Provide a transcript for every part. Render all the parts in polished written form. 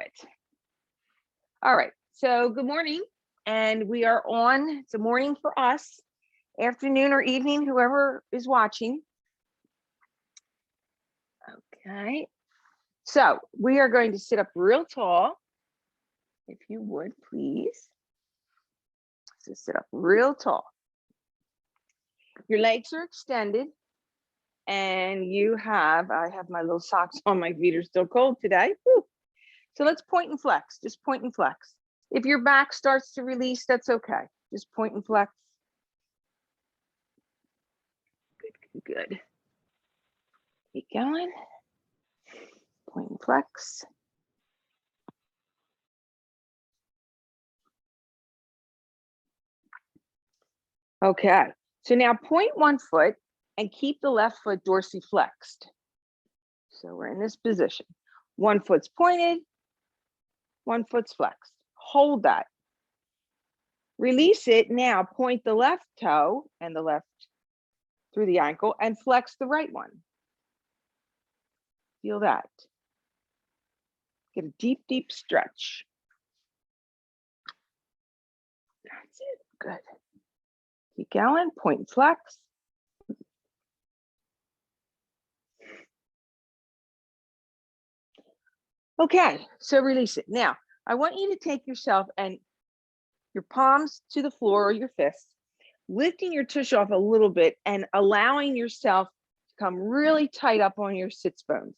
it. All right, so good morning. And we are on, it's a morning for us, afternoon or evening, whoever is watching. Okay, so we are going to sit up real tall. If you would, please. So sit up real tall. Your legs are extended and you have, I have my little socks on, my feet are still cold today. Woo. So let's point and flex, just point and flex. If your back starts to release, that's okay. Just point and flex. Good, good, good. Keep going. Point and flex. Okay, so now point one foot and keep the left foot dorsiflexed. So we're in this position. One foot's pointed, one foot's flexed. Hold that. Release it. Now point the left toe and the left through the ankle and flex the right one. Feel that. Get a deep, deep stretch. That's it. Good. Keep going. Point and flex. Okay, so release it. Now, I want you to take yourself and your palms to the floor or your fists, lifting your tush off a little bit and allowing yourself to come really tight up on your sits bones.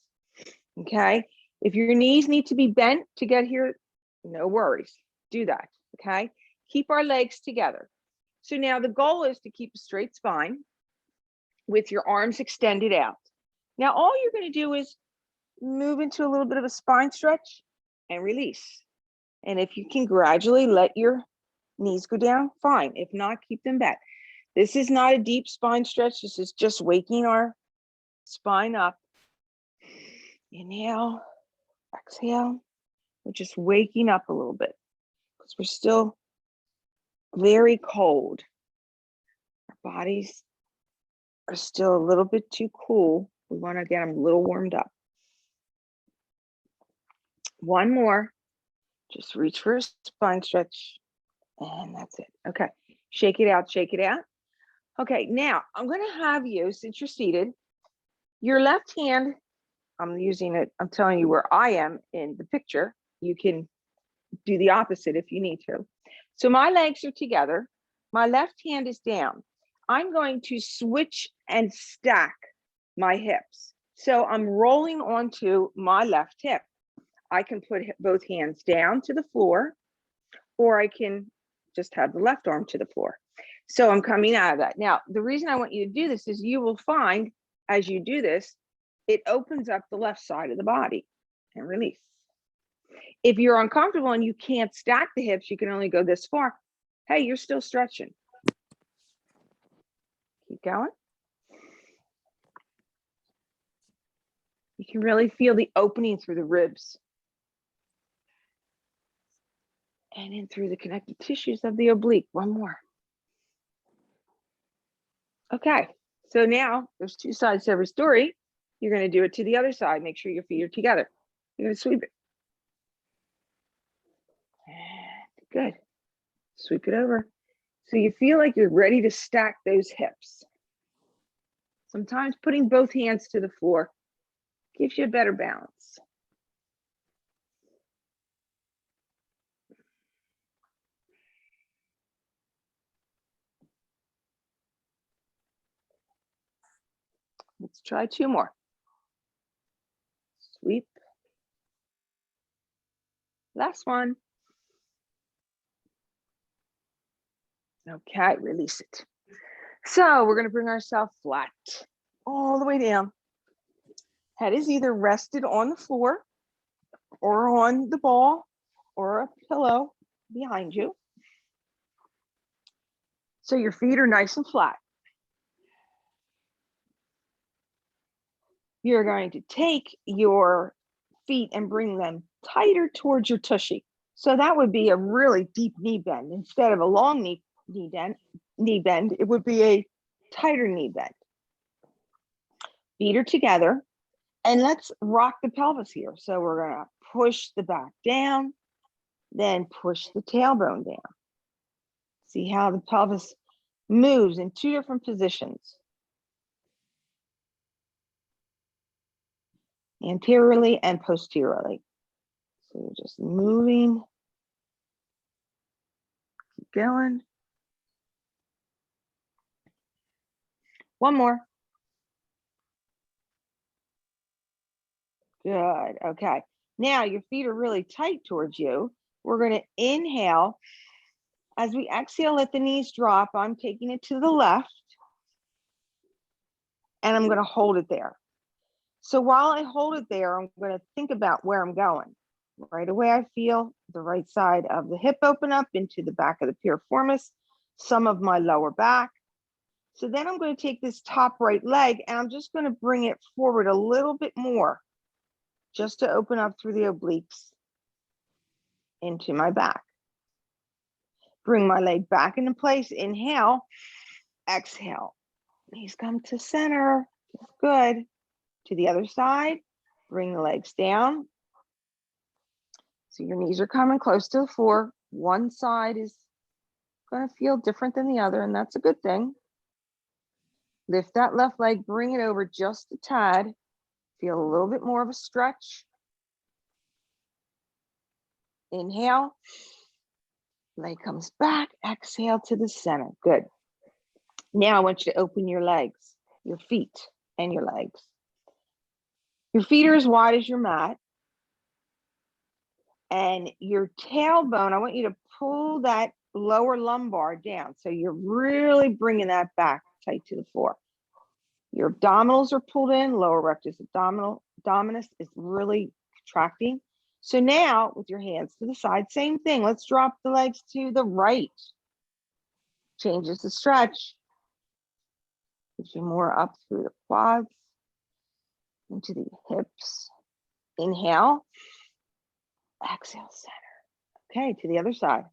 Okay, if your knees need to be bent to get here, no worries, do that. Okay, keep our legs together. So now the goal is to keep a straight spine with your arms extended out. Now all you're going to do is move into a little bit of a spine stretch and release. And if you can gradually let your knees go down, fine. If not, keep them back. This is not a deep spine stretch. This is just waking our spine up. Inhale, exhale. We're just waking up a little bit because we're still very cold. Our bodies are still a little bit too cool. We want to get them a little warmed up. One more. Just reach for a spine stretch. And that's it. Okay. Shake it out, shake it out. Okay, now I'm going to have you, since you're seated, your left hand, I'm using it, I'm telling you where I am in the picture. You can do the opposite if you need to. So my legs are together. My left hand is down. I'm going to switch and stack my hips. So I'm rolling onto my left hip. I can put both hands down to the floor, or I can just have the left arm to the floor. So I'm coming out of that. Now, the reason I want you to do this is you will find as you do this, it opens up the left side of the body and release. If you're uncomfortable and you can't stack the hips, you can only go this far. Hey, you're still stretching. Keep going. You can really feel the opening through the ribs and in through the connective tissues of the oblique. One more. Okay, so now there's two sides to every story. You're going to do it to the other side. Make sure your feet are together. You're going to sweep it. Good. Sweep it over. So you feel like you're ready to stack those hips. Sometimes putting both hands to the floor gives you a better balance. Let's try two more. Sweep. Last one. Okay, release it. So we're going to bring ourselves flat all the way down. Head is either rested on the floor or on the ball or a pillow behind you. So your feet are nice and flat. You're going to take your feet and bring them tighter towards your tushy. So that would be a really deep knee bend. Instead of a long knee bend, it would be a tighter knee bend. Feet are together, and let's rock the pelvis here. So we're going to push the back down, then push the tailbone down. See how the pelvis moves in two different positions. Anteriorly and posteriorly. So you're just moving. Keep going. One more. Good. Okay. Now your feet are really tight towards you. We're going to inhale. As we exhale, let the knees drop. I'm taking it to the left. And I'm going to hold it there. So while I hold it there, I'm going to think about where I'm going. Right away, I feel the right side of the hip open up into the back of the piriformis, some of my lower back. So then I'm going to take this top right leg and I'm just going to bring it forward a little bit more, just to open up through the obliques into my back. Bring my leg back into place. Inhale, exhale. Knees come to center. Good. To the other side, bring the legs down. So your knees are coming close to the floor. One side is going to feel different than the other, and that's a good thing. Lift that left leg, bring it over just a tad. Feel a little bit more of a stretch. Inhale. Leg comes back. Exhale to the center. Good. Now I want you to open your legs, your feet, and your legs. Your feet are as wide as your mat. And your tailbone, I want you to pull that lower lumbar down. So you're really bringing that back tight to the floor. Your abdominals are pulled in, lower rectus abdominis is really contracting. So now with your hands to the side, same thing. Let's drop the legs to the right. Changes the stretch. Gives you more up through the quads, into the hips. Inhale. Exhale, center. Okay, to the other side.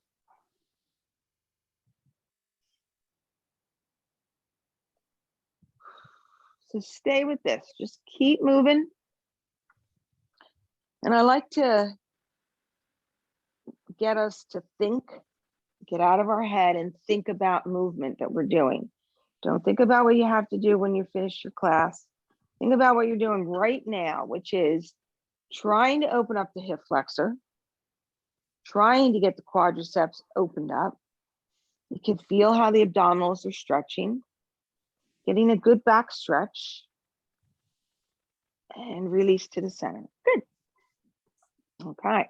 So stay with this. Just keep moving. And I like to get us to think, get out of our head and think about movement that we're doing. Don't think about what you have to do when you finish your class. Think about what you're doing right now, which is trying to open up the hip flexor, trying to get the quadriceps opened up. You can feel how the abdominals are stretching, getting a good back stretch, and release to the center. Good. Okay.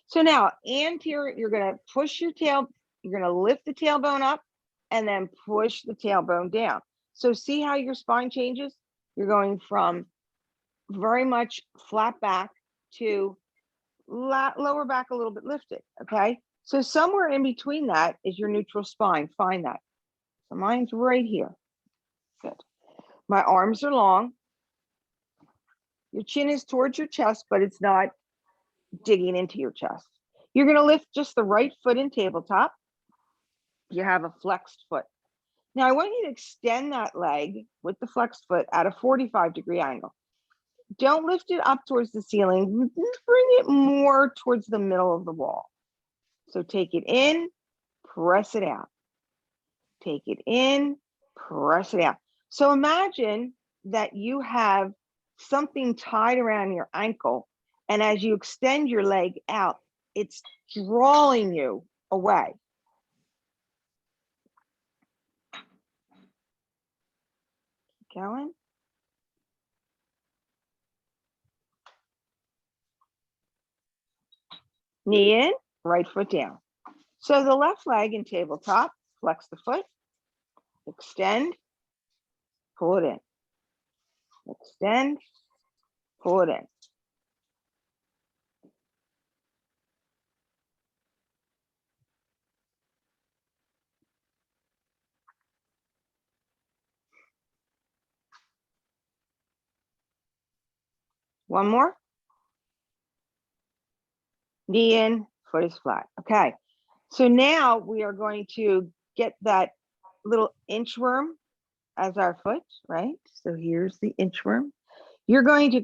So now anterior, you're going to push your tail, you're going to lift the tailbone up and then push the tailbone down. So see how your spine changes? You're going from very much flat back to lower back a little bit lifted. Okay. So somewhere in between that is your neutral spine. Find that. So mine's right here. Good. My arms are long. Your chin is towards your chest, but it's not digging into your chest. You're going to lift just the right foot in tabletop. You have a flexed foot. Now I want you to extend that leg with the flexed foot at a 45-degree angle. Don't lift it up towards the ceiling. Bring it more towards the middle of the wall. So take it in, press it out. Take it in, press it out. So imagine that you have something tied around your ankle, and as you extend your leg out, it's drawing you away. Keep going. Knee in, right foot down. So the left leg in tabletop, flex the foot, extend, pull it in. Extend, pull it in. One more. Knee in, foot is flat. Okay. So now we are going to get that little inchworm as our foot, right? So here's the inchworm. You're going to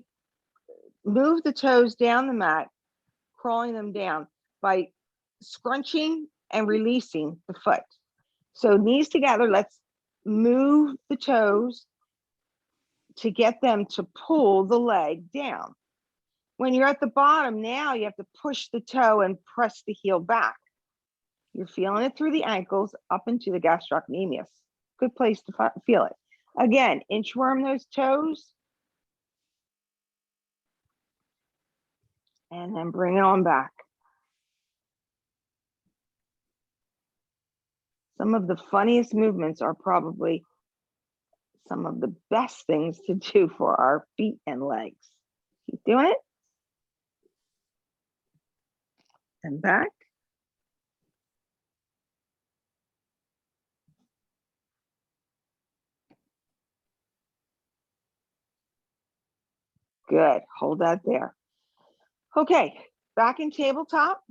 move the toes down the mat crawling them down by scrunching and releasing the foot. So knees together, let's move the toes to get them to pull the leg down. When you're at the bottom, now you have to push the toe and press the heel back. You're feeling it through the ankles up into the gastrocnemius. Good place to feel it. Again, inchworm those toes. And then bring it on back. Some of the funniest movements are probably some of the best things to do for our feet and legs. Keep doing it. And back. Good. Hold that there. Okay, back in tabletop.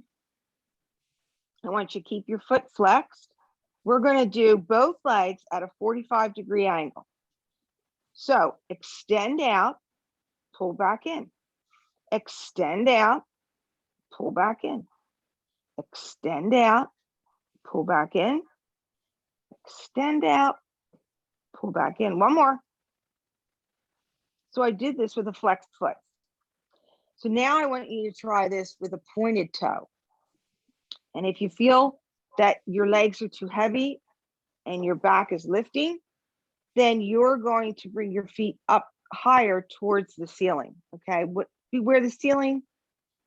I want you to keep your foot flexed. We're going to do both legs at a 45-degree angle. So extend out, pull back in. Extend out, pull back in. Extend out, pull back in. Extend out, pull back in. One more. So I did this with a flexed foot. So now I want you to try this with a pointed toe. And if you feel that your legs are too heavy and your back is lifting, then you're going to bring your feet up higher towards the ceiling, okay? Where the ceiling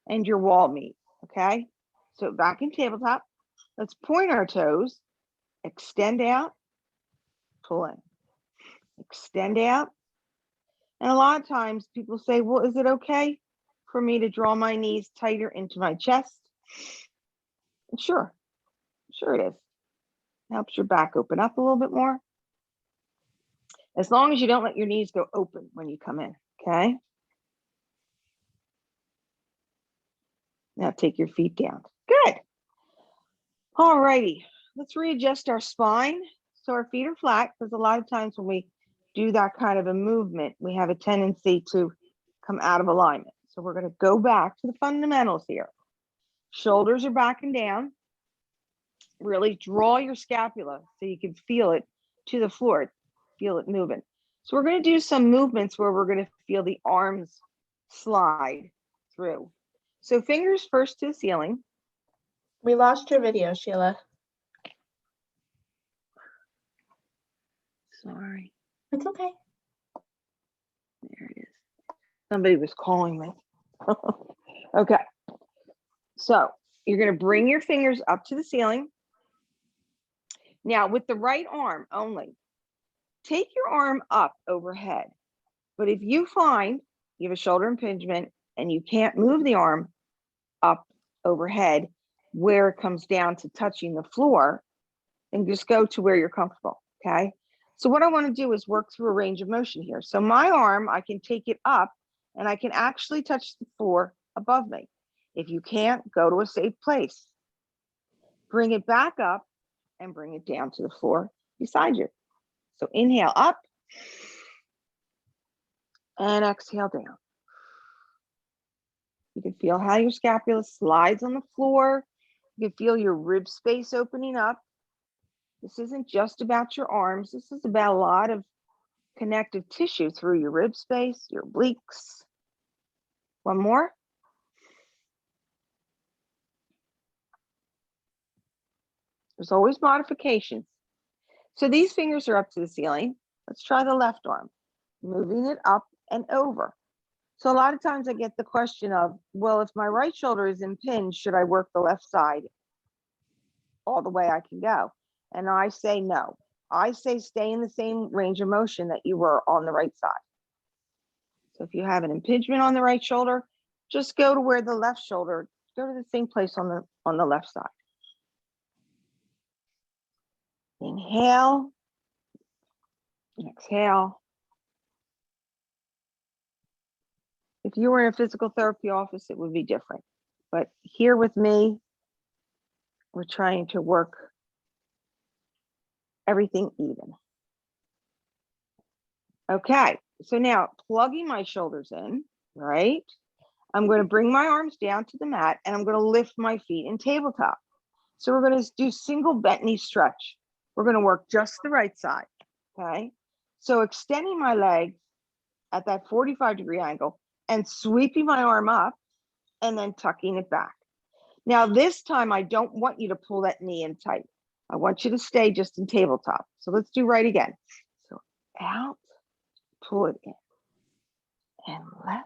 and your wall meet, okay? So back in tabletop, let's point our toes, extend out, pull in, extend out. And a lot of times people say, well, is it okay for me to draw my knees tighter into my chest? Sure it is. Helps your back open up a little bit more. As long as you don't let your knees go open when you come in, okay? Now take your feet down. Good. All righty, let's readjust our spine so our feet are flat, because a lot of times when we do that kind of a movement, we have a tendency to come out of alignment. So we're going to go back to the fundamentals here. Shoulders are back and down. Really draw your scapula so you can feel it to the floor, feel it moving. So we're going to do some movements where we're going to feel the arms slide through. So fingers first to the ceiling. We lost your video, Sheila. Sorry. It's okay. There it is. Somebody was calling me. Okay. So you're going to bring your fingers up to the ceiling. Now with the right arm only, take your arm up overhead. But if you find you have a shoulder impingement and you can't move the arm up overhead where it comes down to touching the floor, then just go to where you're comfortable, okay? So what I want to do is work through a range of motion here. So my arm, I can take it up and I can actually touch the floor above me. If you can't, go to a safe place. Bring it back up and bring it down to the floor beside you. So inhale up and exhale down. You can feel how your scapula slides on the floor. You can feel your rib space opening up. This isn't just about your arms. This is about a lot of connective tissue through your rib space, your obliques. One more. There's always modifications. So these fingers are up to the ceiling. Let's try the left arm, moving it up and over. So a lot of times I get the question of, well, if my right shoulder is impinged, should I work the left side all the way I can go? And I say no. I say stay in the same range of motion that you were on the right side. So if you have an impingement on the right shoulder, just go to where the left shoulder, go to the same place on the left side. Inhale, exhale. If you were in a physical therapy office, it would be different. But here with me, we're trying to work everything even. Okay, so now plugging my shoulders in, right? I'm going to bring my arms down to the mat and I'm going to lift my feet in tabletop. So we're going to do single bent knee stretch. We're going to work just the right side. Okay. So extending my leg at that 45-degree angle and sweeping my arm up and then tucking it back. Now, this time, I don't want you to pull that knee in tight. I want you to stay just in tabletop. So let's do right again. So out, pull it in, and left.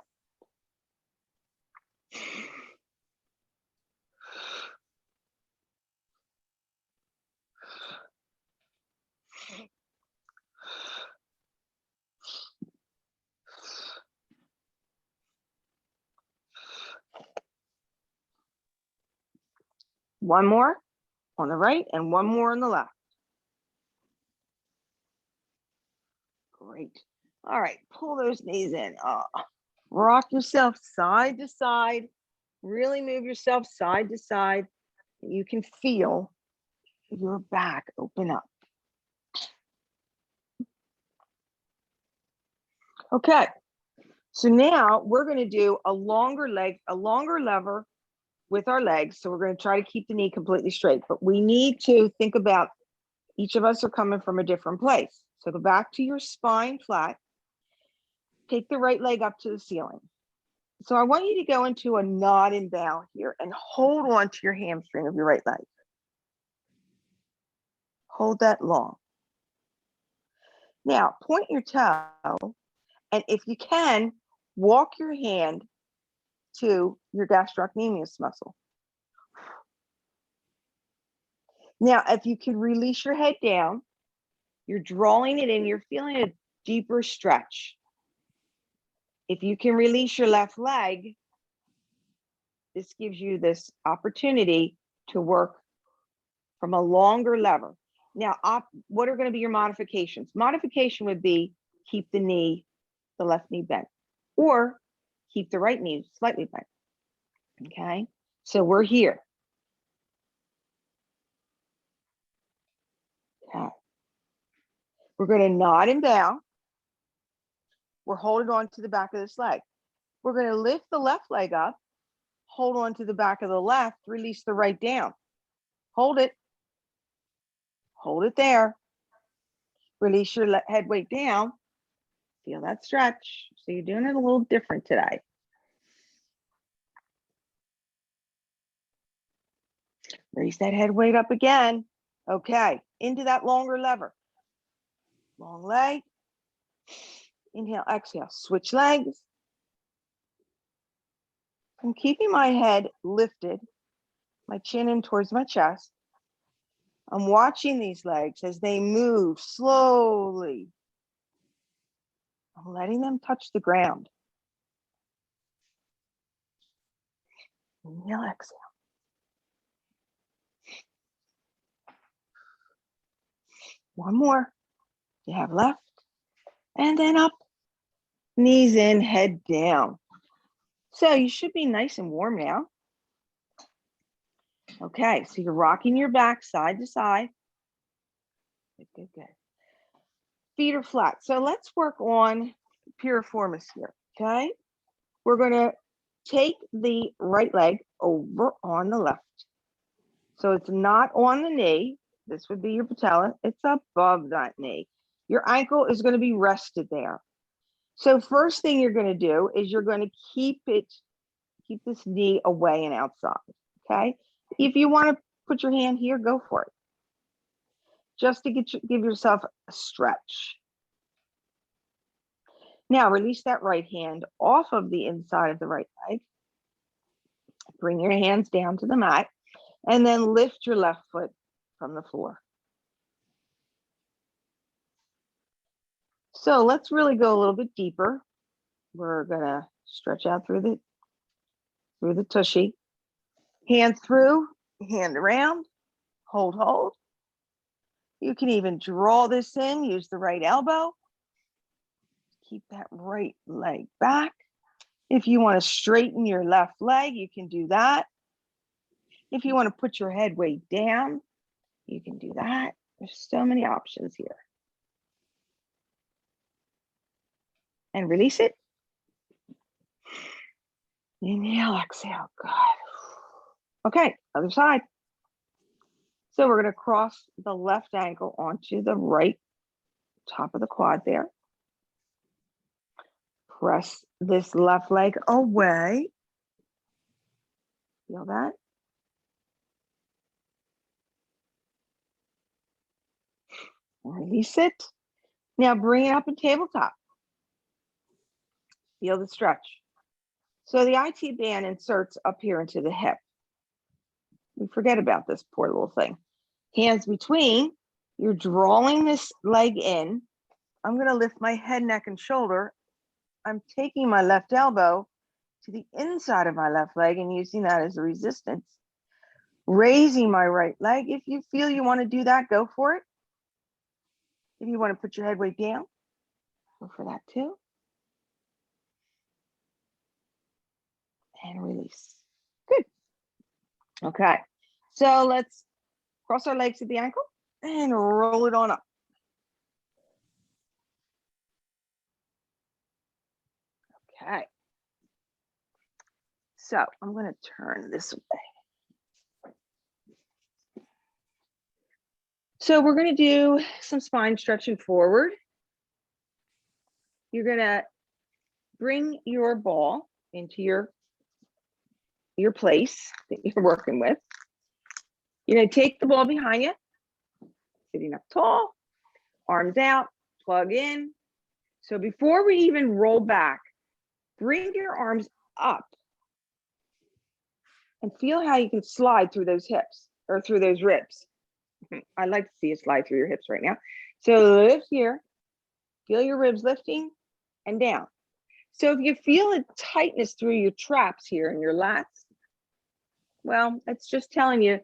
One more on the right and one more on the left. Great. All right, pull those knees in. Rock yourself side to side. Really move yourself side to side. You can feel your back open up. Okay, so now we're going to do a longer lever with our legs. So we're going to try to keep the knee completely straight, but we need to think about each of us are coming from a different place. So go back to your spine flat. Take the right leg up to the ceiling. So I want you to go into a nod and bow here and hold on to your hamstring of your right leg. Hold that long. Now point your toe, and if you can, walk your hand to your gastrocnemius muscle. Now, if you can release your head down, you're drawing it in, you're feeling a deeper stretch. If you can release your left leg, this gives you this opportunity to work from a longer lever. Now, what are going to be your modifications? Modification would be keep the left knee bent, or keep the right knee slightly bent. Okay, so we're here. Okay. We're going to nod and bow. We're holding on to the back of this leg. We're going to lift the left leg up, hold on to the back of the left, release the right down. Hold it. Hold it there. Release your head weight down. Feel that stretch. So you're doing it a little different today. Raise that head weight up again. Okay, into that longer lever. Long leg. Inhale, exhale, switch legs. I'm keeping my head lifted, my chin in towards my chest. I'm watching these legs as they move slowly. I'm letting them touch the ground. Inhale, exhale. One more. You have left. And then up. Knees in, head down. So you should be nice and warm now. Okay, so you're rocking your back side to side. Good, good, good. Feet are flat. So let's work on Piriformis here, okay? We're going to take the right leg over on the left. So it's not on the knee. This would be your patella. It's above that knee. Your ankle is going to be rested there. So first thing you're going to do is you're going to keep this knee away and outside, okay? If you want to put your hand here, go for it. Just to give yourself a stretch. Now release that right hand off of the inside of the right leg. Bring your hands down to the mat and then lift your left foot from the floor. So let's really go a little bit deeper. We're gonna stretch out through the tushy. Hand through, hand around, hold, hold. You can even draw this in, use the right elbow. Keep that right leg back. If you want to straighten your left leg, you can do that. If you want to put your head weight down, you can do that. There's so many options here. And release it. Inhale, exhale. Good. Okay, other side. So we're going to cross the left ankle onto the right top of the quad there. Press this left leg away. Feel that? Release it. Now bring it up in tabletop. Feel the stretch. So the IT band inserts up here into the hip. We forget about this poor little thing. Hands between. You're drawing this leg in. I'm going to lift my head, neck, and shoulder. I'm taking my left elbow to the inside of my left leg and using that as a resistance. Raising my right leg. If you feel you want to do that, go for it. If you want to put your head weight down, go for that too. And release. Good. Okay. So let's cross our legs at the ankle and roll it on up. Okay. So I'm going to turn this way. So we're going to do some spine stretching forward. You're going to bring your ball into your place that you're working with. You're going to take the ball behind you, sitting up tall, arms out, plug in. So before we even roll back, bring your arms up and feel how you can slide through those hips or through those ribs. I'd like to see you slide through your hips right now. So lift here, feel your ribs lifting and down. So if you feel a tightness through your traps here and your lats, well, it's just telling you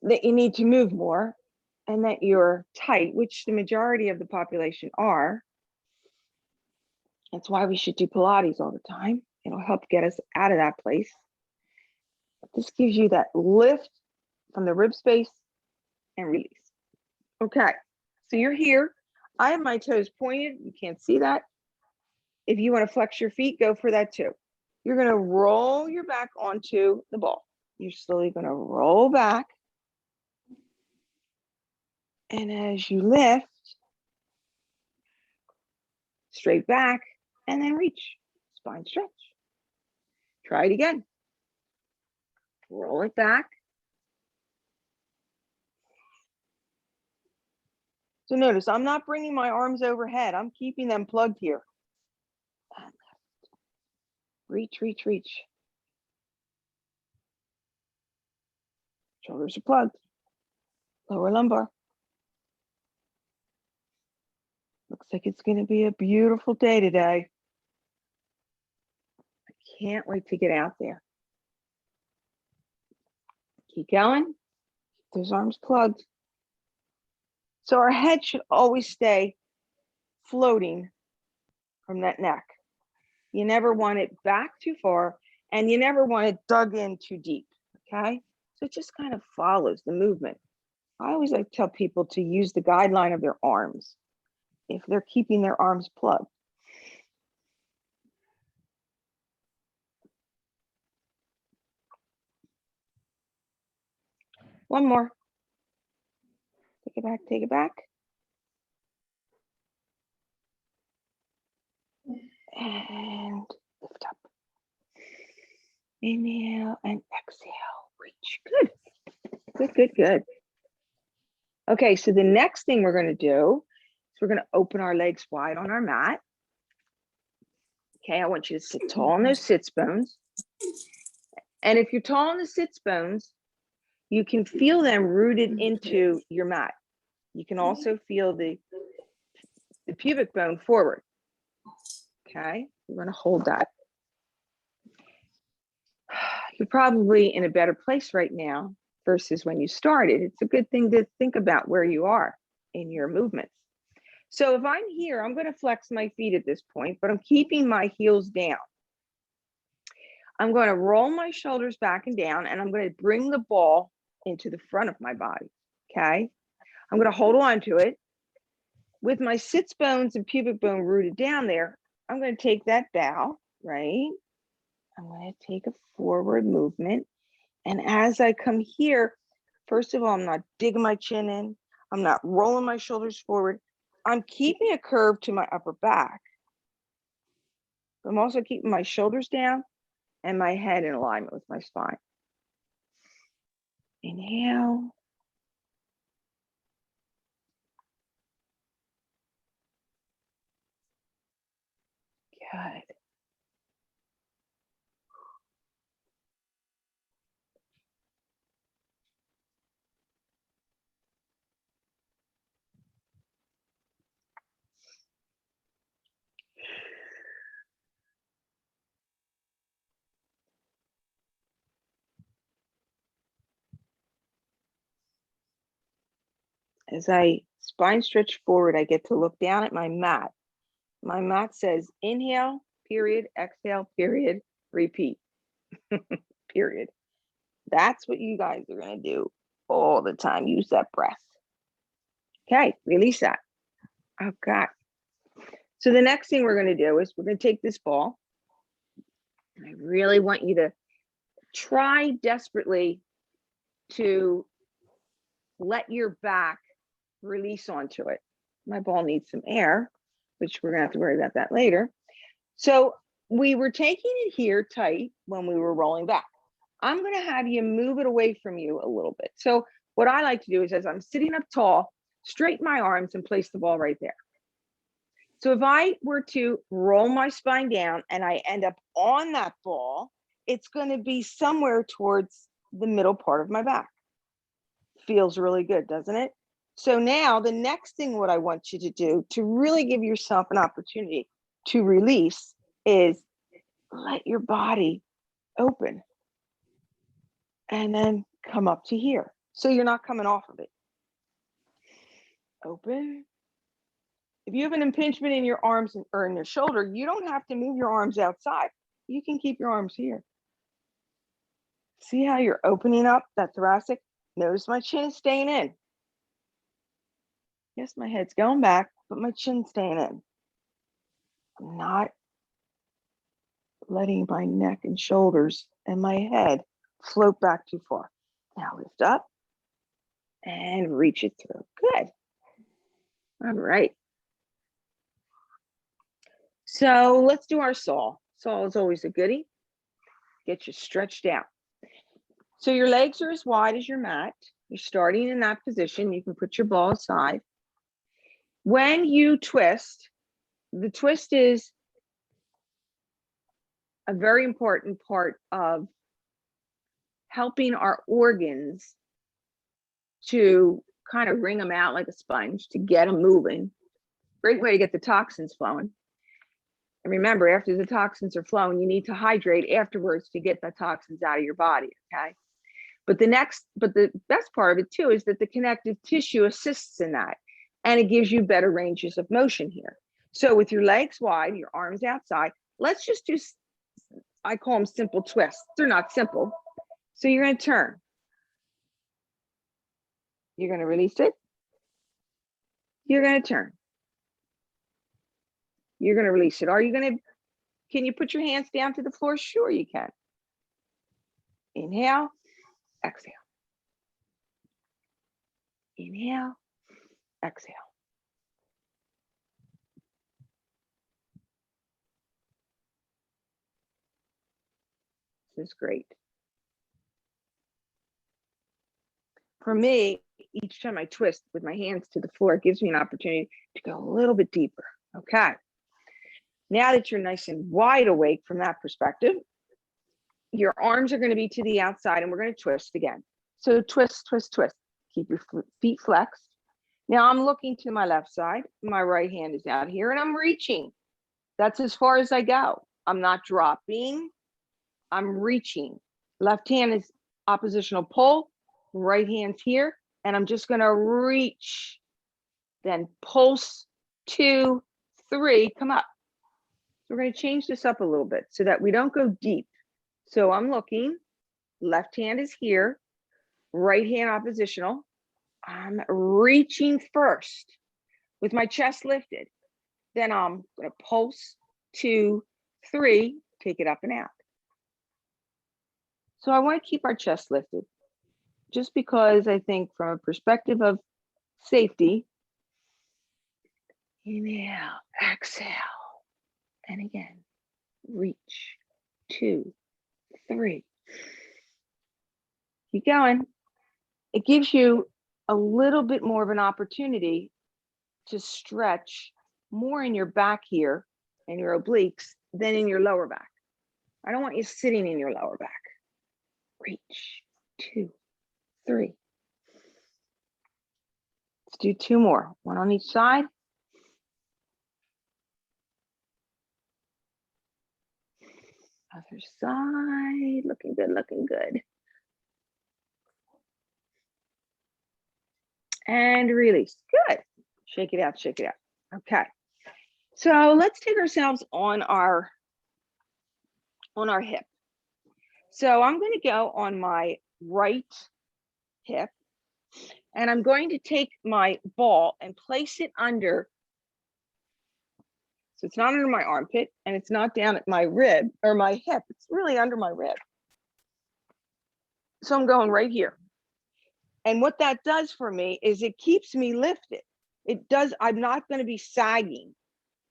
that you need to move more and that you're tight, which the majority of the population are. That's why we should do Pilates all the time. It'll help get us out of that place. This gives you that lift from the rib space and release. Okay, so you're here. I have my toes pointed. You can't see that. If you want to flex your feet, go for that too. You're going to roll your back onto the ball. You're slowly going to roll back. And as you lift, straight back and then reach. Spine stretch. Try it again. Roll it back. So notice I'm not bringing my arms overhead. I'm keeping them plugged here. And lift. Reach, reach, reach. Shoulders are plugged. Lower lumbar. Looks like it's going to be a beautiful day today. I can't wait to get out there. Keep going. Keep those arms plugged. So our head should always stay floating from that neck. You never want it back too far, and you never want it dug in too deep, okay? So it just kind of follows the movement. I always like to tell people to use the guideline of their arms if they're keeping their arms plugged. One more. Take it back, take it back. And lift up. Inhale and exhale, reach. Good, good, good, good. Okay, so the next thing we're gonna do is we're gonna open our legs wide on our mat. Okay, I want you to sit tall on those sits bones. And if you're tall on the sits bones, you can feel them rooted into your mat. You can also feel the pubic bone forward. Okay, we're gonna hold that. You're probably in a better place right now versus when you started. It's a good thing to think about where you are in your movements. So if I'm here, I'm going to flex my feet at this point, but I'm keeping my heels down. I'm going to roll my shoulders back and down, and I'm going to bring the ball into the front of my body. Okay, I'm going to hold on to it. With my sits bones and pubic bone rooted down there, I'm going to take that bow, right? I'm going to take a forward movement. And as I come here, first of all, I'm not digging my chin in. I'm not rolling my shoulders forward. I'm keeping a curve to my upper back. I'm also keeping my shoulders down and my head in alignment with my spine. Inhale. Good. As I spine stretch forward, I get to look down at my mat. My mat says inhale, period, exhale, period, repeat, period. That's what you guys are going to do all the time. Use that breath. Okay, release that. Okay. So the next thing we're going to do is we're going to take this ball. And I really want you to try desperately to let your back release onto it. My ball needs some air, which we're going to have to worry about that later. So we were taking it here tight when we were rolling back. I'm going to have you move it away from you a little bit. So what I like to do is as I'm sitting up tall, straighten my arms and place the ball right there. So if I were to roll my spine down and I end up on that ball, it's going to be somewhere towards the middle part of my back. Feels really good, doesn't it? So now the next thing what I want you to do to really give yourself an opportunity to release is let your body open and then come up to here. So you're not coming off of it. Open. If you have an impingement in your arms or in your shoulder, you don't have to move your arms outside. You can keep your arms here. See how you're opening up that thoracic? Notice my chin is staying in. Yes, my head's going back, but my chin's staying in. I'm not letting my neck and shoulders and my head float back too far. Now lift up and reach it through. Good. All right. So let's do our saw. Saw is always a goodie. Get you stretched out. So your legs are as wide as your mat. You're starting in that position. You can put your ball aside. When you twist, the twist is a very important part of helping our organs to kind of wring them out like a sponge to get them moving. Great way to get the toxins flowing. And remember, after the toxins are flowing, you need to hydrate afterwards to get the toxins out of your body, okay? But the best part of it too is that the connective tissue assists in that, and it gives you better ranges of motion here. So with your legs wide, your arms outside, let's just do, I call them simple twists. They're not simple. So you're going to turn. You're going to release it. You're going to turn. You're going to release it. Can you put your hands down to the floor? Sure, you can. Inhale, exhale. Inhale, exhale. This is great. For me, each time I twist with my hands to the floor, it gives me an opportunity to go a little bit deeper. Okay. Now that you're nice and wide awake from that perspective, your arms are going to be to the outside and we're going to twist again. So twist, twist, twist. Keep your feet flexed. Now I'm looking to my left side. My right hand is out here and I'm reaching. That's as far as I go. I'm not dropping. I'm reaching. Left hand is oppositional pull. Right hand's here. And I'm just going to reach. Then pulse, 2, 3, come up. So we're going to change this up a little bit so that we don't go deep. So I'm looking, left hand is here, right hand oppositional. I'm reaching first with my chest lifted. Then I'm going to pulse, 2, 3, take it up and out. So I want to keep our chest lifted, just because I think from a perspective of safety. Inhale, exhale, and again, reach, 2, 3. Keep going. It gives you a little bit more of an opportunity to stretch more in your back here and your obliques than in your lower back. I don't want you sitting in your lower back. Reach, 2, 3. Let's do 2 more, one on each side. Other side, looking good, looking good. And release, good. Shake it out, shake it out. Okay, so let's take ourselves on our hip. So I'm going to go on my right hip, and I'm going to take my ball and place it under. So it's not under my armpit, and it's not down at my rib or my hip. It's really under my rib. So I'm going right here. And what that does for me is it keeps me lifted. It does, I'm not going to be sagging.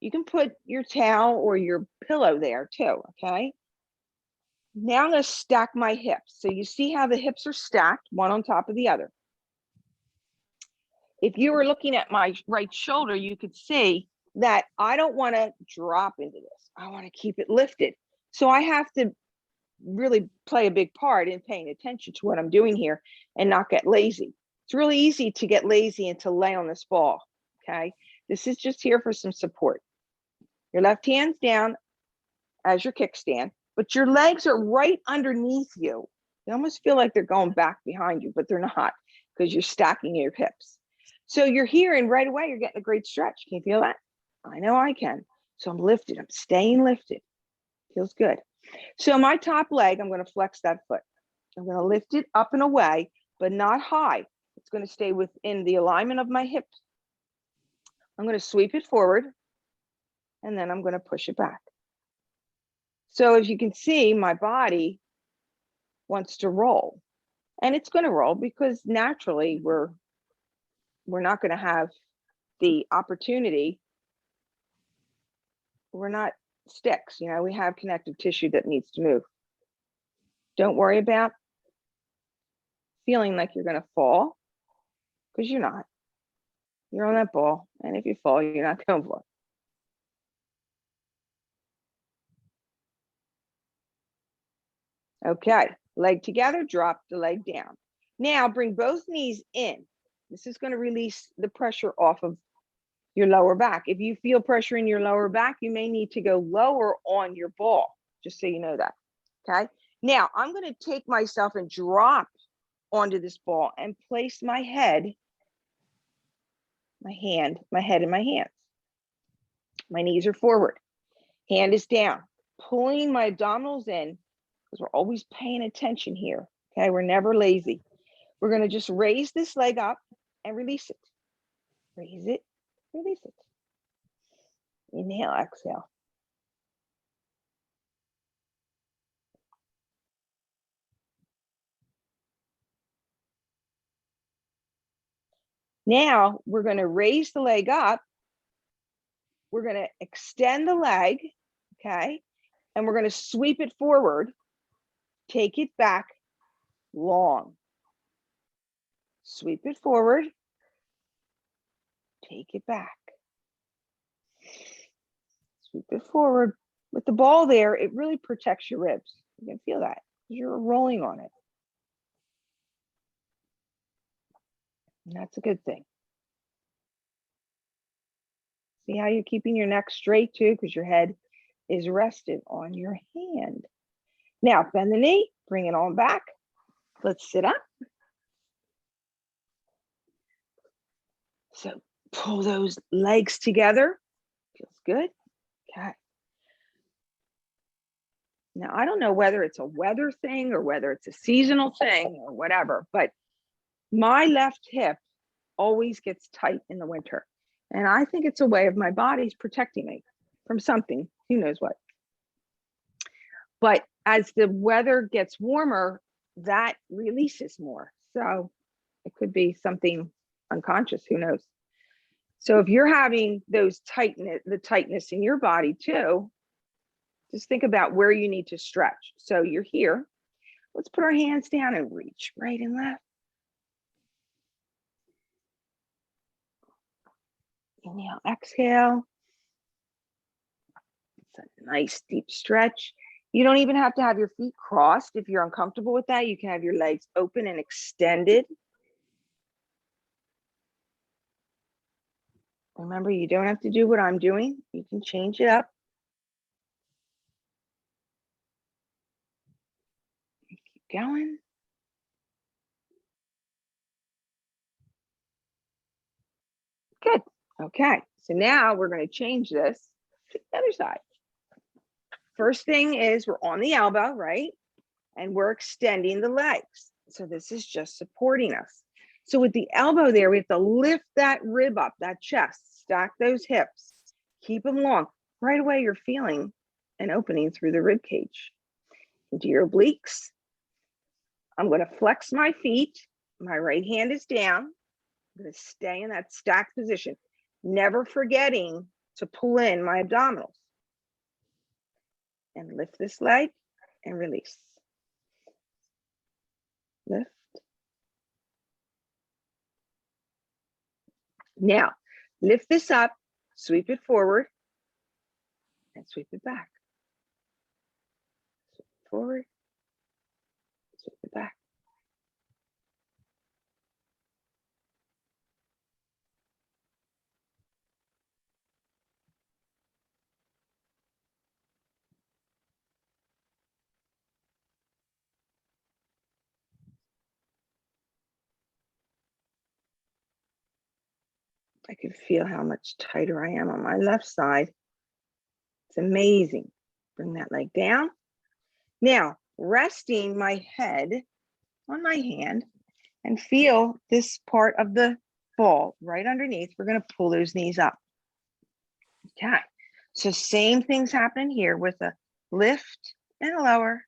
You can put your towel or your pillow there too, okay? Now I'm going to stack my hips. So you see how the hips are stacked, one on top of the other. If you were looking at my right shoulder, you could see that I don't want to drop into this. I want to keep it lifted. So I have to really play a big part in paying attention to what I'm doing here and not get lazy. It's really easy to get lazy and to lay on this ball, okay? This is just here for some support. Your left hand's down as your kickstand, but your legs are right underneath you. They almost feel like they're going back behind you, but they're not, because you're stacking your hips. So you're here, and right away you're getting a great stretch. Can you feel that? I know I can. So I'm lifted, I'm staying lifted. Feels good. So my top leg, I'm going to flex that foot. I'm going to lift it up and away, but not high. It's going to stay within the alignment of my hips. I'm going to sweep it forward, and then I'm going to push it back. So as you can see, my body wants to roll, and it's going to roll because naturally we're not going to have the opportunity. We're not sticks, you know, we have connective tissue that needs to move. Don't worry about feeling like you're going to fall, because you're not. You're on that ball, and if you fall, you're not going to fall. Okay, leg together, drop the leg down. Now bring both knees in. This is going to release the pressure off of your lower back. If you feel pressure in your lower back, you may need to go lower on your ball, just so you know that. Okay, now I'm going to take myself and drop onto this ball and place my head, my head in my hands. My knees are forward, hand is down, pulling my abdominals in, because we're always paying attention here. Okay, we're never lazy. We're going to just raise this leg up and release it. Raise it, release it. Inhale, exhale. Now we're going to raise the leg up. We're going to extend the leg, okay? And we're going to sweep it forward, take it back long. Sweep it forward, take it back. Sweep it forward. With the ball there, it really protects your ribs. You can feel that. You're rolling on it. And that's a good thing. See how you're keeping your neck straight too, because your head is rested on your hand. Now bend the knee, bring it on back. Let's sit up. So pull those legs together. Feels good. Okay. Now, I don't know whether it's a weather thing or whether it's a seasonal thing or whatever, but my left hip always gets tight in the winter. And I think it's a way of my body's protecting me from something, who knows what. But as the weather gets warmer, that releases more. So it could be something unconscious, who knows? So if you're having those tightness in your body too, just think about where you need to stretch. So you're here. Let's put our hands down and reach right and left. Inhale, exhale. It's a nice deep stretch. You don't even have to have your feet crossed. If you're uncomfortable with that, you can have your legs open and extended. Remember, you don't have to do what I'm doing. You can change it up. Keep going. Good. Okay. So now we're going to change this to the other side. First thing is we're on the elbow, right? And we're extending the legs. So this is just supporting us. So with the elbow there, we have to lift that rib up, that chest, stack those hips, keep them long. Right away, you're feeling an opening through the rib cage. Into your obliques. I'm going to flex my feet. My right hand is down. I'm going to stay in that stacked position, never forgetting to pull in my abdominals. And lift this leg and release. Lift. Now, lift this up, sweep it forward, and sweep it back. Sweep it forward, sweep it back. I can feel how much tighter I am on my left side. It's amazing. Bring that leg down. Now, resting my head on my hand and feel this part of the ball right underneath. We're going to pull those knees up. Okay. So same things happen here with a lift and a lower.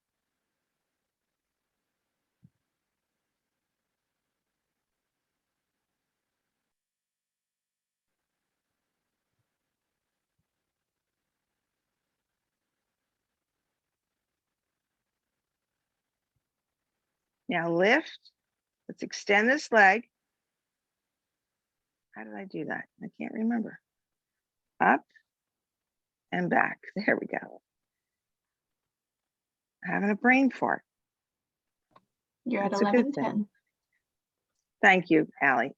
Now lift. Let's extend this leg. How did I do that? I can't remember. Up and back. There we go. Having a brain fart. You're That's at a good 11:10. thing. Thank you, Allie.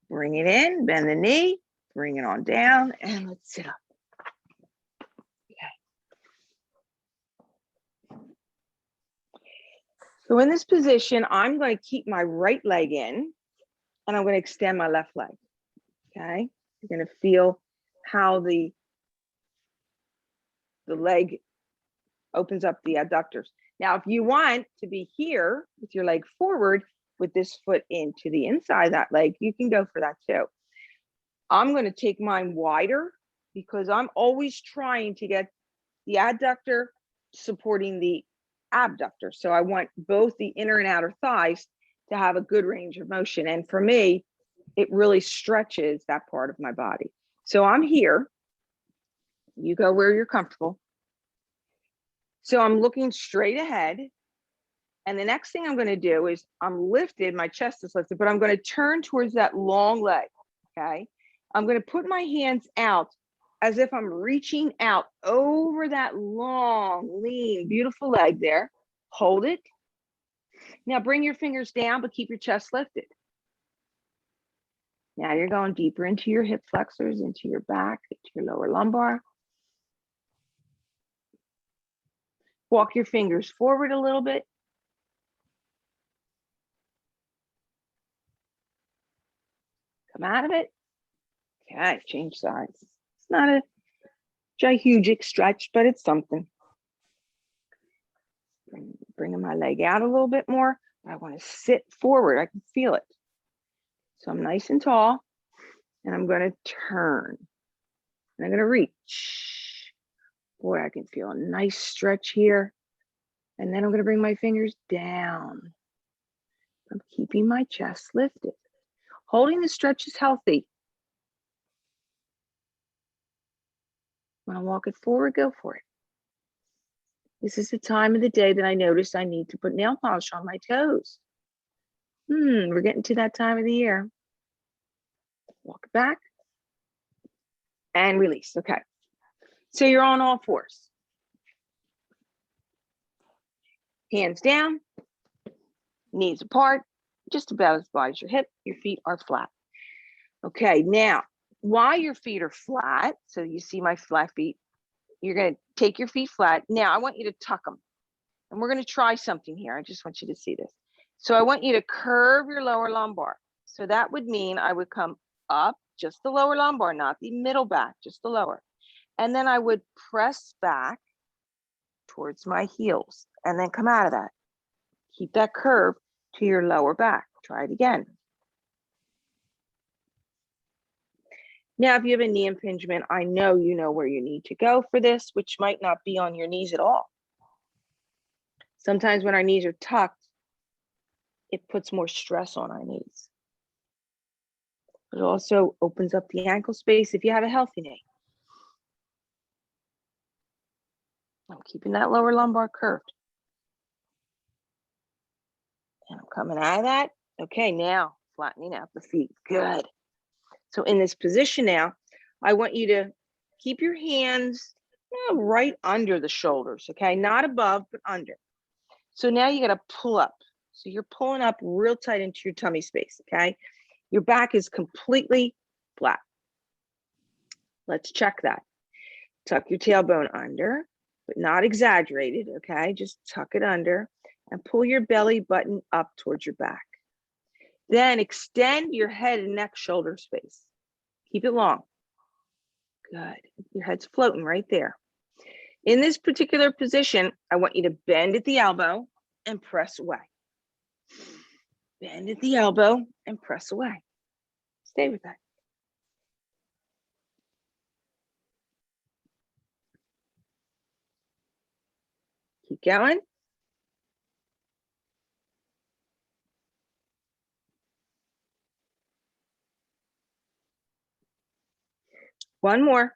Bring it in, bend the knee, bring it on down, and let's sit up. Okay. So in this position, I'm going to keep my right leg in, and I'm going to extend my left leg. Okay. You're going to feel how the leg opens up the adductors. Now, if you want to be here with your leg forward with this foot into the inside of that leg, you can go for that too. I'm going to take mine wider because I'm always trying to get the adductor supporting the abductor. So I want both the inner and outer thighs to have a good range of motion. And for me, it really stretches that part of my body. So I'm here. You go where you're comfortable. So I'm looking straight ahead. And the next thing I'm going to do is I'm lifted, my chest is lifted, but I'm going to turn towards that long leg. Okay. I'm going to put my hands out as if I'm reaching out over that long, lean, beautiful leg there. Hold it. Now bring your fingers down, but keep your chest lifted. Now you're going deeper into your hip flexors, into your back, into your lower lumbar. Walk your fingers forward a little bit. Come out of it. Okay, change sides. It's not a gigantic stretch, but it's something. bringing my leg out a little bit more, but I want to sit forward. I can feel it. So I'm nice and tall, and I'm going to turn. And I'm going to reach. Boy, I can feel a nice stretch here. And then I'm going to bring my fingers down. I'm keeping my chest lifted. Holding the stretch is healthy. When I walk it forward, go for it. This is the time of the day that I notice I need to put nail polish on my toes. We're getting to that time of the year. Walk it back and release. Okay. So you're on all fours. Hands down, knees apart, just about as wide as your hip. Your feet are flat. Okay, now, while your feet are flat, so you see my flat feet, you're going to take your feet flat. Now, I want you to tuck them. And we're going to try something here. I just want you to see this. So I want you to curve your lower lumbar. So that would mean I would come up, just the lower lumbar, not the middle back, just the lower. And then I would press back towards my heels and then come out of that. Keep that curve to your lower back. Try it again. Now, if you have a knee impingement, I know you know where you need to go for this, which might not be on your knees at all. Sometimes when our knees are tucked, it puts more stress on our knees. It also opens up the ankle space if you have a healthy knee. I'm keeping that lower lumbar curved. And I'm coming out of that. Okay, now flattening out the feet. Good. So in this position now, I want you to keep your hands right under the shoulders, okay? Not above, but under. So now you got to pull up. So you're pulling up real tight into your tummy space, okay? Your back is completely flat. Let's check that. Tuck your tailbone under, but not exaggerated, okay? Just tuck it under and pull your belly button up towards your back. Then extend your head and neck shoulder space. Keep it long. Good. Your head's floating right there. In this particular position, I want you to bend at the elbow and press away. Bend at the elbow and press away. Stay with that. Keep going. One more.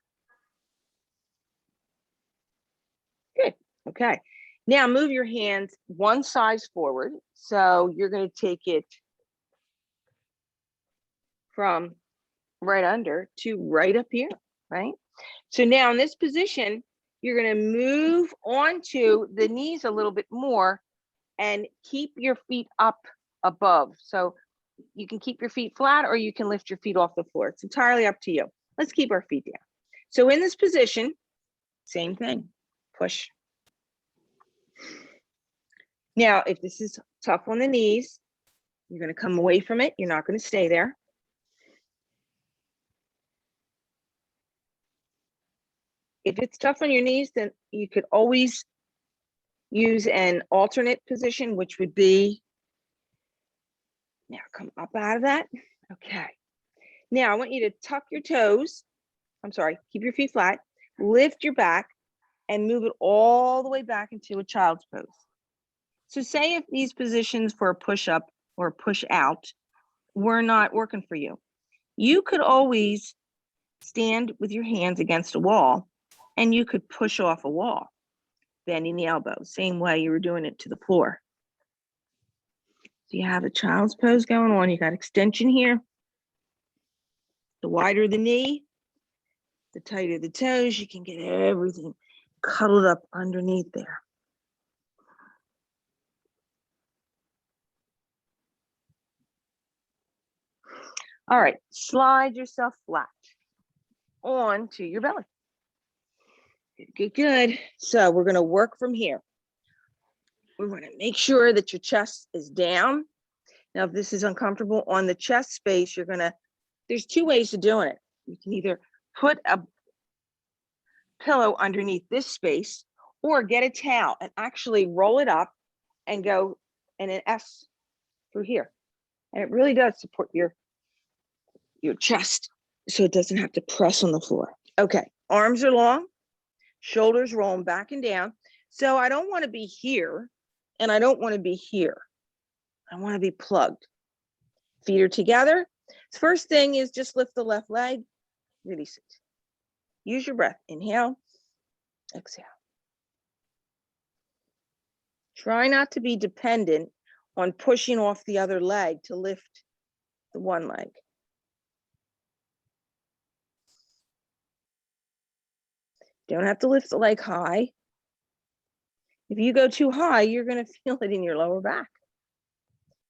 Good. Okay. Now move your hands one size forward. So you're going to take it from right under to right up here, right? So now in this position, you're going to move onto the knees a little bit more and keep your feet up above. So you can keep your feet flat or you can lift your feet off the floor. It's entirely up to you. Let's keep our feet down. So in this position, same thing, push. Now, if this is tough on the knees, you're going to come away from it. You're not going to stay there. If it's tough on your knees, then you could always use an alternate position, which would be, now come up out of that. Okay. Now I want you to tuck your toes. I'm sorry, keep your feet flat, lift your back and move it all the way back into a child's pose. So say if these positions for a push up or a push out were not working for you, you could always stand with your hands against a wall and you could push off a wall, bending the elbow, same way you were doing it to the floor. So you have a child's pose going on. You got extension here. The wider the knee, the tighter the toes, you can get everything cuddled up underneath there. All right, slide yourself flat onto your belly. Good, good, good. So we're going to work from here. We're going to make sure that your chest is down. Now, if this is uncomfortable on the chest space, you're going to, there's two ways of doing it. You can either put a pillow underneath this space or get a towel and actually roll it up and go and an S through here. And it really does support your chest so it doesn't have to press on the floor. Okay, arms are long, shoulders rolling back and down. So I don't want to be here and I don't want to be here. I want to be plugged. Feet are together. First thing is just lift the left leg, release it. Use your breath. Inhale, exhale. Try not to be dependent on pushing off the other leg to lift the one leg. Don't have to lift the leg high. If you go too high, you're going to feel it in your lower back.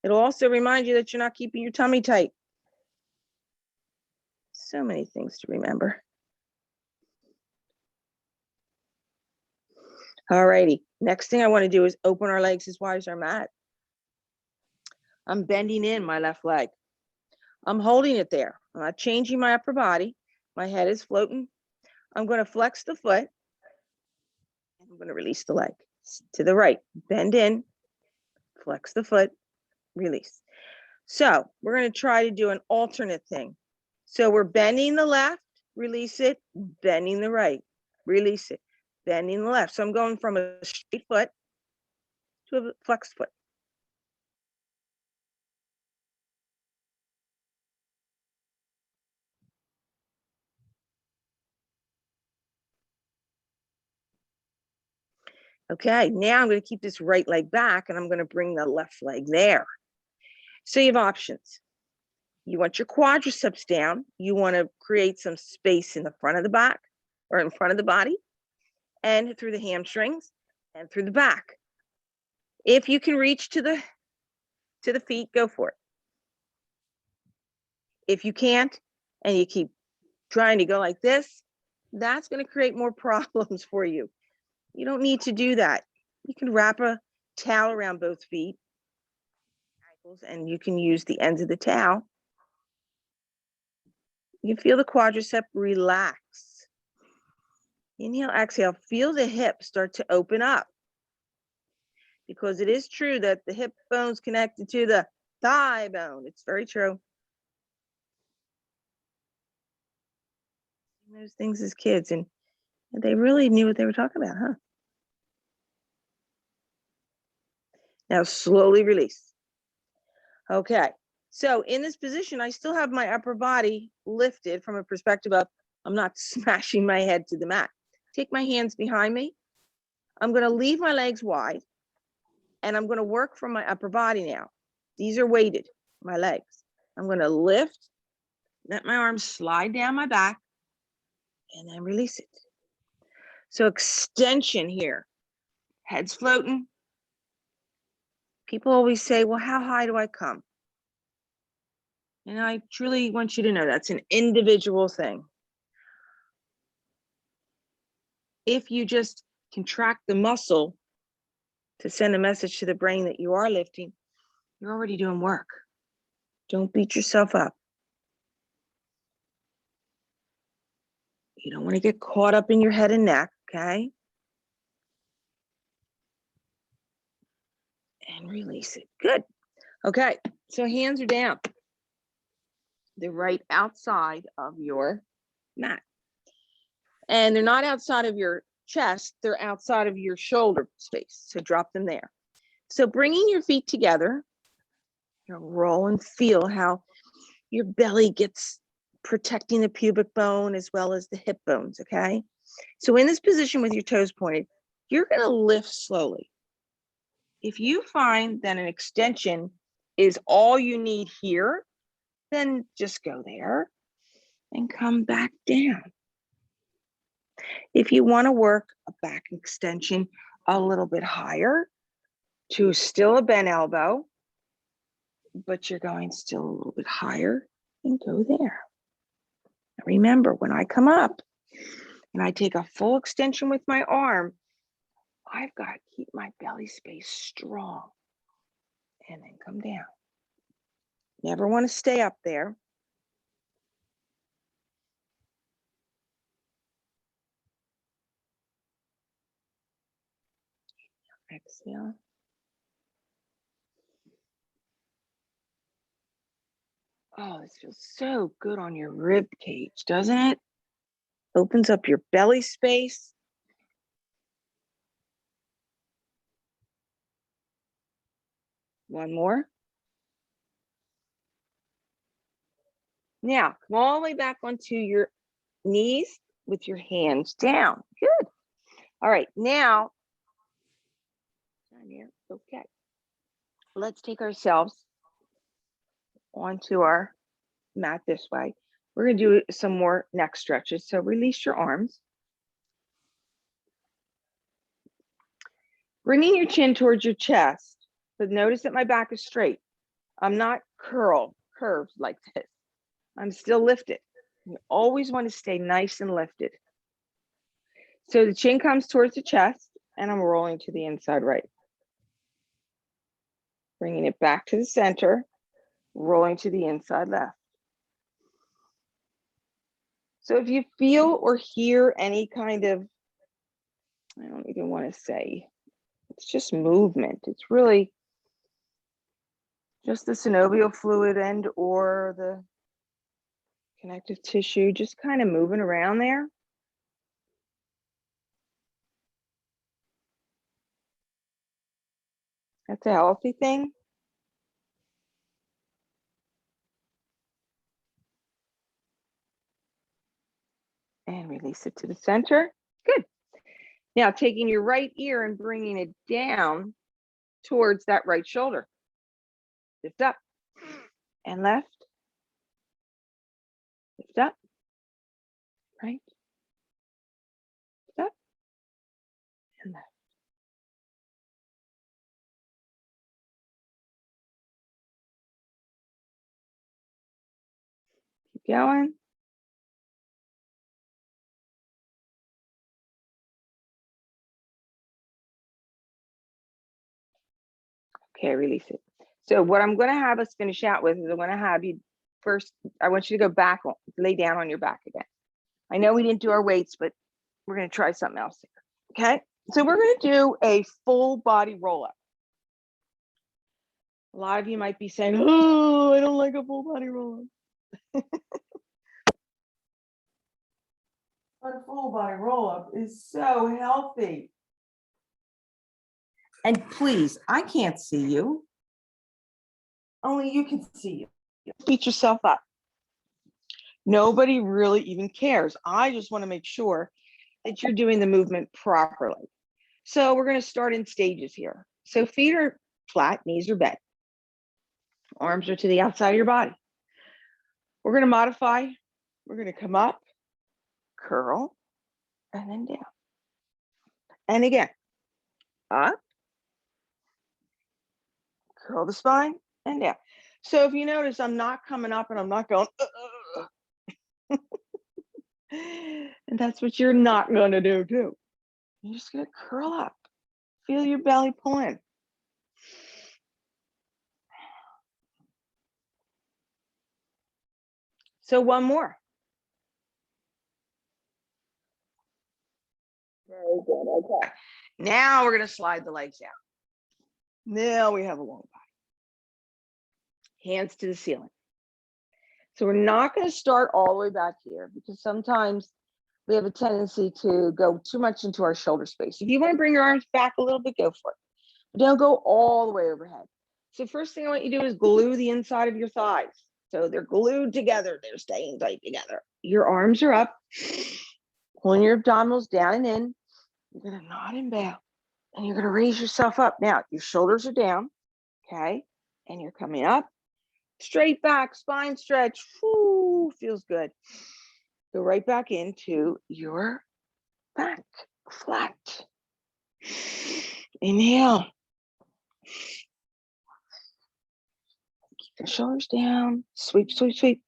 It'll also remind you that you're not keeping your tummy tight. So many things to remember. All righty. Next thing I want to do is open our legs as wide as our mat. I'm bending in my left leg. I'm holding it there. I'm not changing my upper body. My head is floating. I'm going to flex the foot. I'm going to release the leg to the right. Bend in, flex the foot, release. So we're going to try to do an alternate thing. So we're bending the left, release it, bending the right, release it, bending the left. So I'm going from a straight foot to a flexed foot. Okay, now I'm going to keep this right leg back and I'm going to bring the left leg there. So you have options. You want your quadriceps down. You want to create some space in the front of the back or in front of the body and through the hamstrings and through the back. If you can reach to the feet, go for it. If you can't and you keep trying to go like this, that's going to create more problems for you. You don't need to do that. You can wrap a towel around both feet, ankles, and you can use the ends of the towel. You can feel the quadricep relax. Inhale, exhale, feel the hips start to open up. Because it is true that the hip bone's connected to the thigh bone. It's very true. Those things as kids, and they really knew what they were talking about, huh? Now slowly release. Okay, so in this position, I still have my upper body lifted from a perspective of I'm not smashing my head to the mat. Take my hands behind me. I'm going to leave my legs wide, and I'm going to work from my upper body now. These are weighted, my legs. I'm going to lift, let my arms slide down my back, and then release it. So extension here, head's floating. People always say, well, how high do I come? And I truly want you to know that's an individual thing. If you just contract the muscle to send a message to the brain that you are lifting, you're already doing work. Don't beat yourself up. You don't want to get caught up in your head and neck, okay? And release it. Good. Okay, so hands are down. They're right outside of your mat. And they're not outside of your chest, they're outside of your shoulder space. So drop them there. So bringing your feet together, you roll and feel how your belly gets protecting the pubic bone as well as the hip bones, okay? So in this position with your toes pointed, you're going to lift slowly. If you find that an extension is all you need here, then just go there and come back down. If you want to work a back extension a little bit higher to still a bent elbow, but you're going still a little bit higher, and go there. Now remember, when I come up and I take a full extension with my arm, I've got to keep my belly space strong and then come down. Never want to stay up there. Exhale. Oh, this feels so good on your rib cage, doesn't it? Opens up your belly space. One more. Now, come all the way back onto your knees with your hands down. Good. All right, now, okay. Let's take ourselves onto our mat this way. We're going to do some more neck stretches. So release your arms. Bringing your chin towards your chest, but notice that my back is straight. I'm not curved like this. I'm still lifted. You always want to stay nice and lifted. So the chin comes towards the chest, and I'm rolling to the inside right. Bringing it back to the center, rolling to the inside left. So if you feel or hear any kind of, I don't even want to say, it's just movement. It's really just the synovial fluid and or the connective tissue just kind of moving around there. That's a healthy thing. And release it to the center. Good. Now taking your right ear and bringing it down towards that right shoulder. Lift up and left. Lift up. Right. Lift up and left. Keep going. Okay, release it. So what I'm going to have us finish out with is I'm going to have you first, I want you to go back, lay down on your back again. I know we didn't do our weights, but we're going to try something else here. Okay, so we're going to do a full body roll up. A lot of you might be saying, oh, I don't like a full body roll up. A full body roll up is so healthy. And please, I can't see you. Only you can see you. Beat yourself up. Nobody really even cares. I just want to make sure that you're doing the movement properly. So we're going to start in stages here. So feet are flat, knees are bent. Arms are to the outside of your body. We're going to modify. We're going to come up, curl, and then down. And again, up, curl the spine, and down. So if you notice, I'm not coming up and I'm not going, and that's what you're not going to do too. You're just going to curl up. Feel your belly pull in. So one more. Very good. Okay. Now we're going to slide the legs out. Now we have a long body. Hands to the ceiling. So we're not going to start all the way back here because sometimes we have a tendency to go too much into our shoulder space. If you want to bring your arms back a little bit, go for it. But don't go all the way overhead. So first thing I want you to do is glue the inside of your thighs. So they're glued together. They're staying tight together. Your arms are up. Pulling your abdominals down and in. You're going to nod and bow. And you're going to raise yourself up. Now, your shoulders are down. Okay. And you're coming up. Straight back, spine stretch. Whoo, feels good. Go right back into your back, flat. Inhale. Keep the shoulders down. Sweep, sweep, sweep.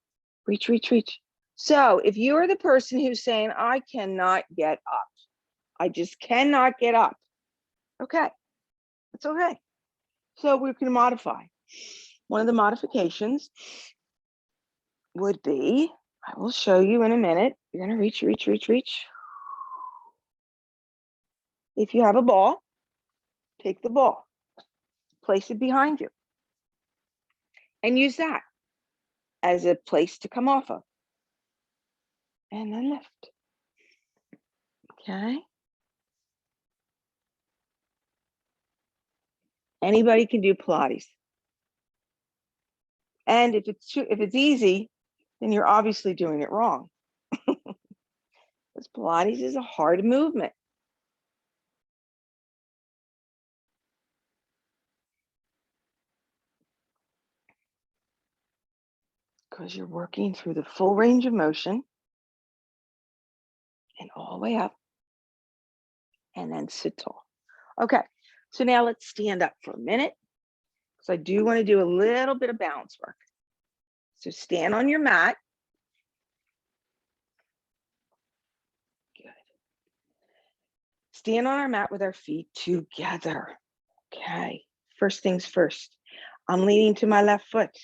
Reach, reach, reach. So if you are the person who's saying, I cannot get up, I just cannot get up. Okay, it's okay. So we can modify. One of the modifications would be, I will show you in a minute. You're going to reach, reach, reach, reach. If you have a ball, take the ball, place it behind you, and use that. as a place to come off of. And then lift. Okay. Anybody can do Pilates. And if it's easy, then you're obviously doing it wrong. Because Pilates is a hard movement. Because you're working through the full range of motion and all the way up and then sit tall. Okay, so now let's stand up for a minute because I do want to do a little bit of balance work. So stand on your mat. Good. Stand on our mat with our feet together. Okay, first things first. I'm leaning to my left foot.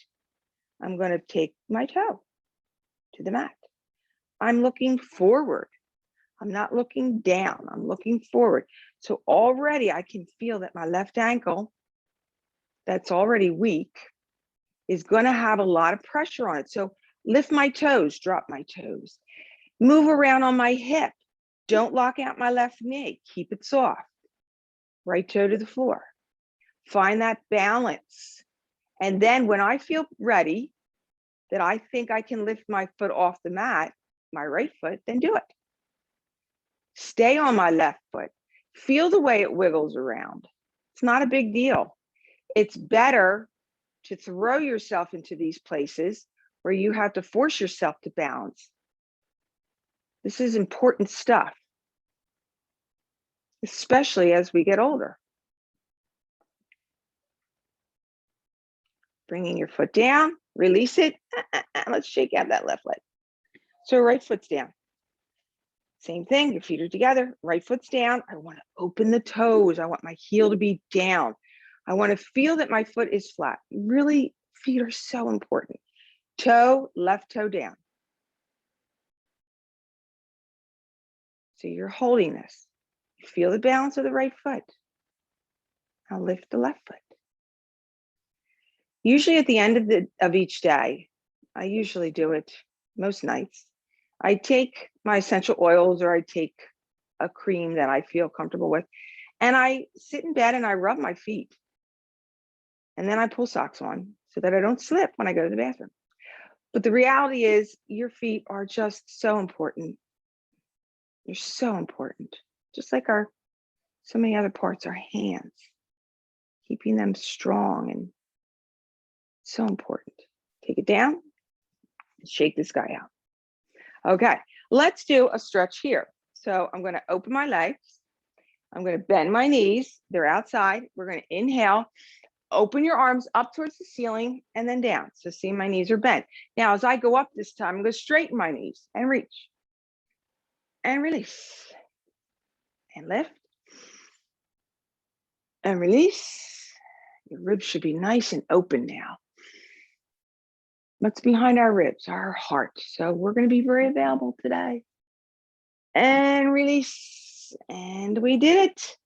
I'm going to take my toe to the mat. I'm looking forward. I'm not looking down. I'm looking forward. So already I can feel that my left ankle, that's already weak, is going to have a lot of pressure on it. So lift my toes, drop my toes. Move around on my hip. Don't lock out my left knee. Keep it soft. Right toe to the floor. Find that balance. And then when I feel ready, that I think I can lift my foot off the mat, my right foot, then do it. Stay on my left foot. Feel the way it wiggles around. It's not a big deal. It's better to throw yourself into these places where you have to force yourself to balance. This is important stuff, especially as we get older. Bringing your foot down, release it. Let's shake out that left leg. So right foot's down. Same thing, your feet are together, right foot's down. I want to open the toes. I want my heel to be down. I want to feel that my foot is flat. Really, feet are so important. Toe, left toe down. So you're holding this. You feel the balance of the right foot. Now lift the left foot. Usually at the end of each day, I usually do it most nights. I take my essential oils or I take a cream that I feel comfortable with, and I sit in bed and I rub my feet. And then I pull socks on so that I don't slip when I go to the bathroom. But the reality is your feet are just so important. They're so important. Just like so many other parts, our hands, keeping them strong and so important. Take it down and shake this guy out. Okay, let's do a stretch here. So I'm going to open my legs. I'm going to bend my knees. They're outside. We're going to inhale. Open your arms up towards the ceiling and then down. So see, my knees are bent. Now, as I go up this time, I'm going to straighten my knees and reach and release and lift and release. Your ribs should be nice and open now. What's behind our ribs? Our heart. So we're going to be very available today. And release. And we did it.